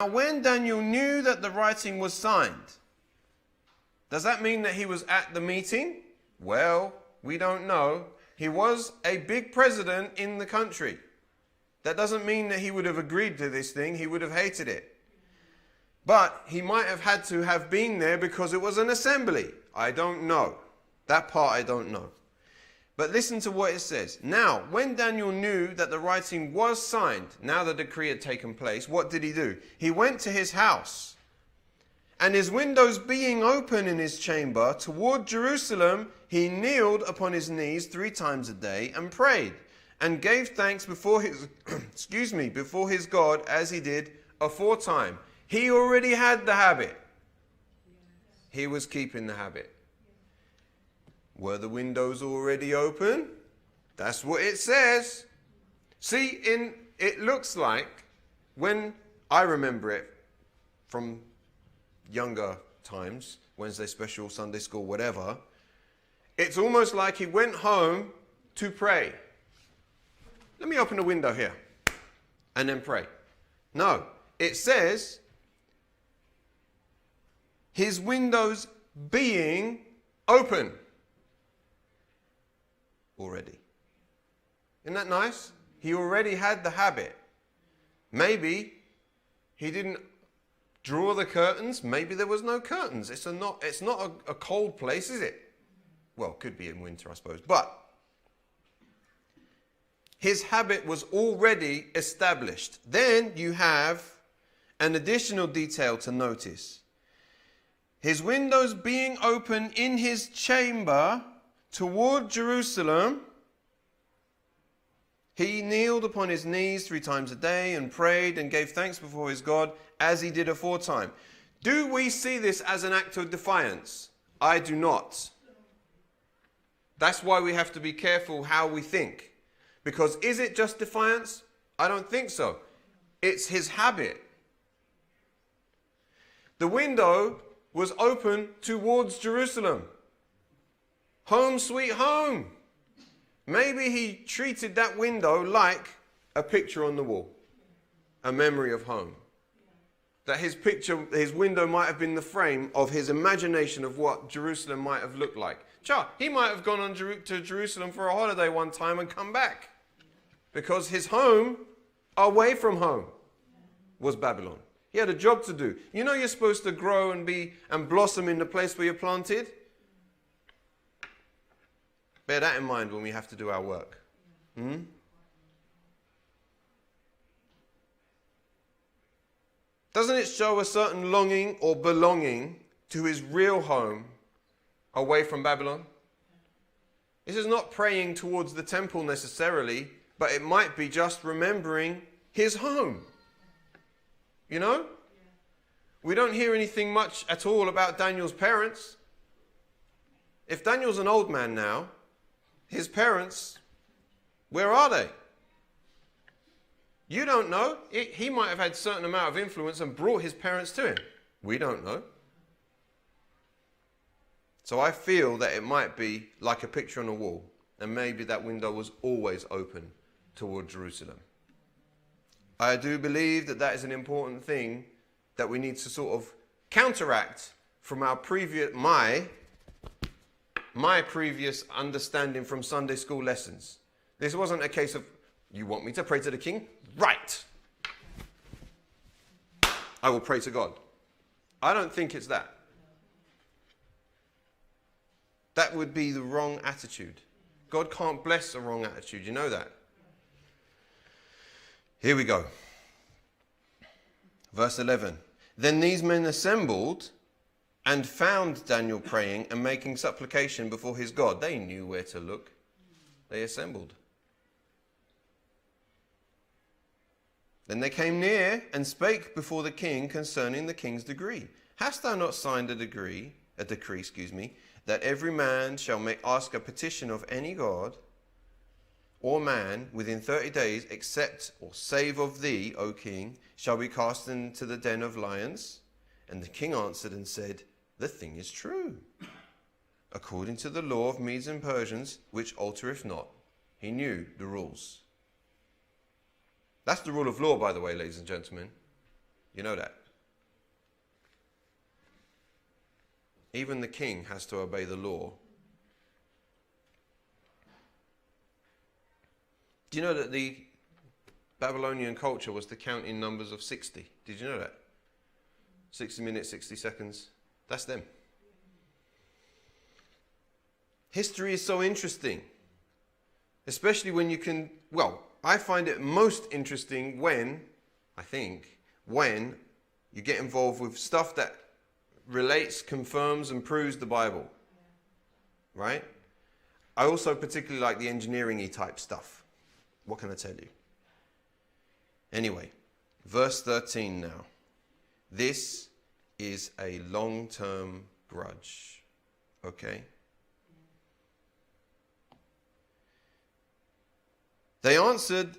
Now, when Daniel knew that the writing was signed, does that mean that he was at the meeting? Well, we don't know. He was a big president in the country. That doesn't mean that he would have agreed to this thing. He would have hated it. But he might have had to have been there because it was an assembly. I don't know. That part I don't know. But listen to what it says. Now, when Daniel knew that the writing was signed, now the decree had taken place, what did he do? He went to his house, and his windows being open in his chamber toward Jerusalem, he kneeled upon his knees 3 times a day and prayed and gave thanks before his, before his God as he did aforetime. He already had the habit. He was keeping the habit. Were the windows already open? That's what it says. See, it looks like, when I remember it from younger times, Wednesday special, Sunday school, whatever, it's almost like he went home to pray. Let me open a window here and then pray. No, it says his windows being open already. Isn't that nice? He already had the habit. Maybe he didn't draw the curtains. Maybe there was no curtains. It's not a cold place, is it? Well, could be in winter, I suppose. But his habit was already established. Then you have an additional detail to notice. His windows being open in his chamber toward Jerusalem, he kneeled upon his knees 3 times a day and prayed and gave thanks before his God as he did aforetime. Do we see this as an act of defiance? I do not. That's why we have to be careful how we think. Because is it just defiance? I don't think so. It's his habit. The window was open towards Jerusalem. Home sweet home. Maybe he treated that window like a picture on the wall, a memory of home. That his window might have been the frame of his imagination of what Jerusalem might have looked like. He might have gone on to Jerusalem for a holiday one time and come back, because his home, away from home, was Babylon. He had a job to do. You know you're supposed to grow and blossom in the place where you're planted? Bear that in mind when we have to do our work. Doesn't it show a certain longing or belonging to his real home away from Babylon? This is not praying towards the temple necessarily, but it might be just remembering his home. You know? We don't hear anything much at all about Daniel's parents. If Daniel's an old man now, his parents, where are they? You don't know. He might have had a certain amount of influence and brought his parents to him. We don't know. So I feel that it might be like a picture on a wall, and maybe that window was always open toward Jerusalem. I do believe that that is an important thing that we need to sort of counteract from our my previous understanding from Sunday school lessons. This wasn't a case of, you want me to pray to the king? Right. I will pray to God. I don't think it's that. That would be the wrong attitude. God can't bless a wrong attitude. You know that. Here we go. Verse 11. Then these men assembled and found Daniel praying and making supplication before his God. They knew where to look. They assembled. Then they came near and spake before the king concerning the king's decree. Hast thou not signed a decree, that every man shall ask a petition of any god or man within 30 days, except or save of thee, O king, shall be cast into the den of lions? And the king answered and said, the thing is true, according to the law of Medes and Persians, which altereth not. He knew the rules. That's the rule of law, by the way, ladies and gentlemen. You know that? Even the king has to obey the law. Do you know that the Babylonian culture was to count in numbers of 60? Did you know that? 60 minutes, 60 seconds. That's them. History is so interesting. Especially when you can, well, I find it most interesting when you get involved with stuff that relates, confirms, and proves the Bible. Right? I also particularly like the engineering-y type stuff. What can I tell you? Anyway, verse 13 now. This is a long-term grudge. Okay? They answered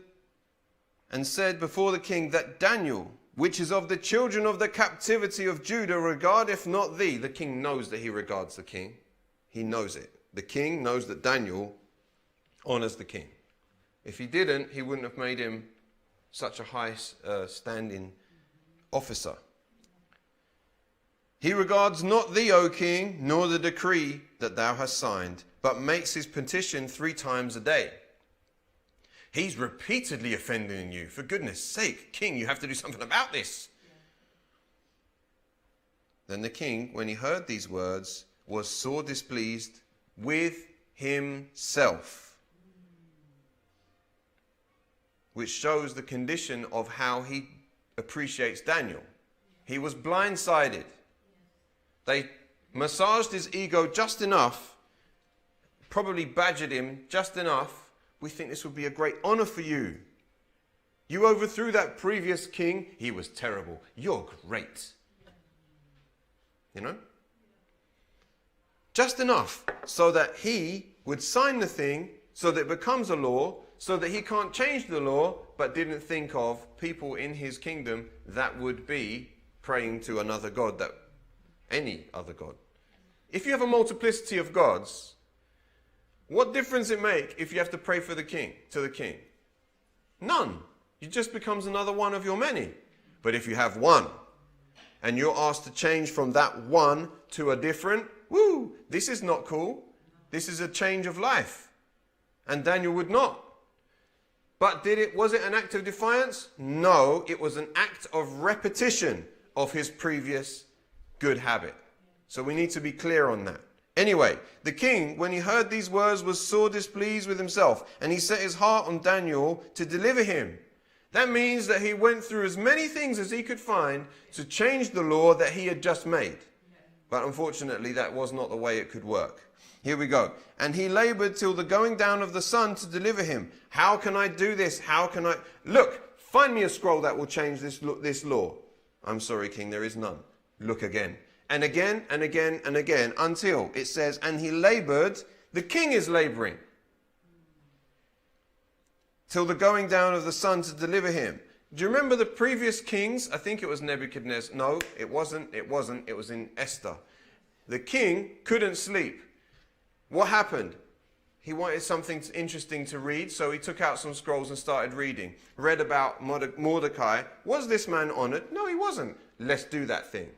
and said before the king that Daniel, which is of the children of the captivity of Judah, regardeth not thee. The king knows that he regards the king. He knows it. The king knows that Daniel honors the king. If he didn't, he wouldn't have made him such a high standing officer. He regards not thee, O king, nor the decree that thou hast signed, but makes his petition 3 times a day. He's repeatedly offending you. For goodness sake, king, you have to do something about this. Then the king, when he heard these words, was sore displeased with himself, which shows the condition of how he appreciates Daniel. He was blindsided. They massaged his ego just enough, probably badgered him just enough. We think this would be a great honor for you. You overthrew that previous king. He was terrible. You're great. You know? Just enough so that he would sign the thing, so that it becomes a law, so that he can't change the law, but didn't think of people in his kingdom that would be praying to another god, that any other god. If you have a multiplicity of gods, what difference it make if you have to pray for the king, to the king? None. It just becomes another one of your many. But if you have one, and you're asked to change from that one to a different, this is not cool. This is a change of life. And Daniel would not. But was it an act of defiance? No, it was an act of repetition of his previous good habit. So we need to be clear on that. Anyway, the king, when he heard these words, was sore displeased with himself, and he set his heart on Daniel to deliver him. That means that he went through as many things as he could find to change the law that he had just made. But unfortunately, that was not the way it could work. Here we go. And he labored till the going down of the sun to deliver him. How can I do this? How can I? Look, find me a scroll that will change this law. I'm sorry, king, there is none. Look again. And again, and again, and again, until it says, and he labored, the king is laboring, till the going down of the sun to deliver him. Do you remember the previous kings? I think it was Nebuchadnezzar. No, it wasn't. It was in Esther. The king couldn't sleep. What happened? He wanted something interesting to read, so he took out some scrolls and started reading. Read about Mordecai. Was this man honored? No, he wasn't. Let's do that thing.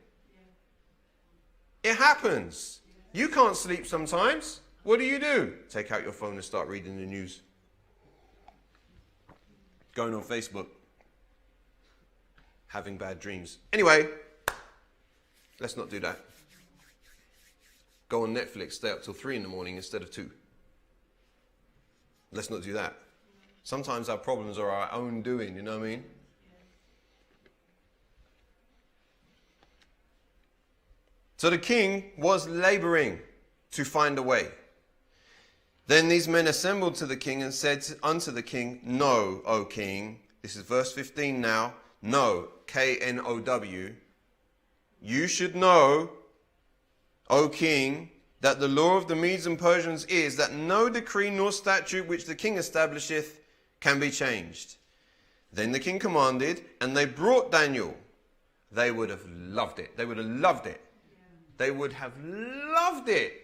It happens. You can't sleep sometimes. What do? Take out your phone and start reading the news. Going on Facebook. Having bad dreams. Anyway, let's not do that. Go on Netflix, stay up till 3 in the morning instead of 2. Let's not do that. Sometimes our problems are our own doing, you know what I mean? So the king was laboring to find a way. Then these men assembled to the king and said unto the king, Know, O king, this is verse 15 now, know, K-N-O-W, you should know, O king, that the law of the Medes and Persians is that no decree nor statute which the king establisheth can be changed. Then the king commanded, and they brought Daniel. They would have loved it. They would have loved it. They would have loved it